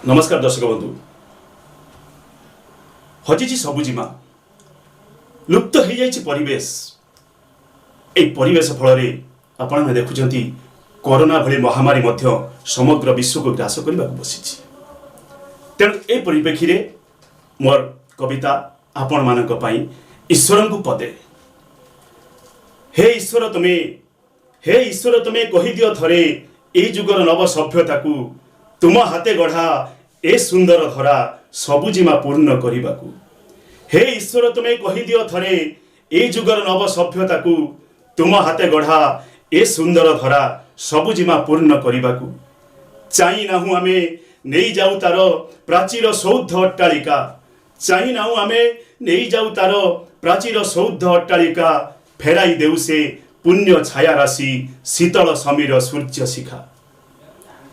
नमस्कार दर्शक बंधु। हजिची सबुजिमा लुप्त हो जाइछि परिवेश। ए परिवेश फल आपण में देखुछंती कोरोना भली महामारी मध्य समग्र विश्व को ग्रास करने को बसी। तेणु ए परिप्रेक्षी रे मोर कविता आपण मानक पई ईश्वर को पदे। हे ईश्वर तुमे कहि दियो थरे ए जुगर नव सभ्यता को तुम हाथे गढ़ा ए सुंदर धरा सबुजिमा पूर्ण करने। हे ईश्वर तुमे कहि दियो थरे ए जुगर नव सभ्यता को तुम हाथे गढ़ा ए सुंदर धरा सबुजिमा पूर्ण करने। चाहि नाहु आमे नहीं जाऊ तार प्राचीर सौध अट्टालिका। चाहि नाहु आमे नहीं जाऊ तार प्राचीर सौध अट्टालिका। फेराई देउ से पुण्य छाया राशि शीतल समीर सूर्य शिखा।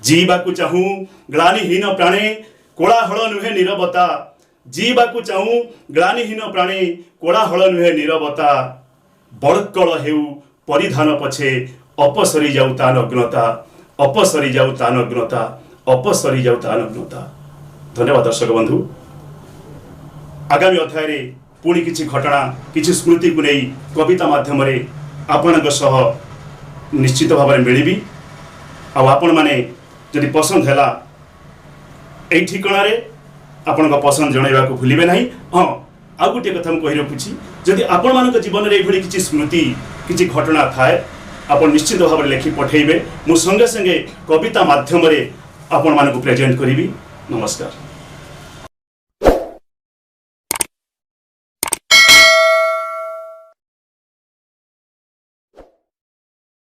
जीवाकु चाहूँ ग्लानिहीन प्राणे कोलाहल नुहे नीरवता। जीवाकु चाहूँ ग्लानिहीन प्राणे कोलाहल नुहे नीरवता। बड़कल हेउ परिधान पछे अपसरी जाऊ तान अग्नता। अपसरी जाऊ तान अग्नता। अपसरी जाऊ तान अग्नता। धन्यवाद दर्शक बंधु। आगामी अध्याय पुणी किछि घटना किछि स्मृति को नहीं कविता माध्यम आपण सह निश्चित भाव में मिलबी। आपण माने जदि पसंद है यही ठिकाण आपण पसंद जनइबा को भूलिबे नहीं। हाँ आ गोटे कथा मुझे कही रखुची जदि आपण मान जीवन में यही किसी स्मृति किसी घटना थाए आपण निश्चित भाव में लिखि पठेबे। मु संगे संगे कविता माध्यम आपण मानक प्रेजेंट करी। नमस्कार।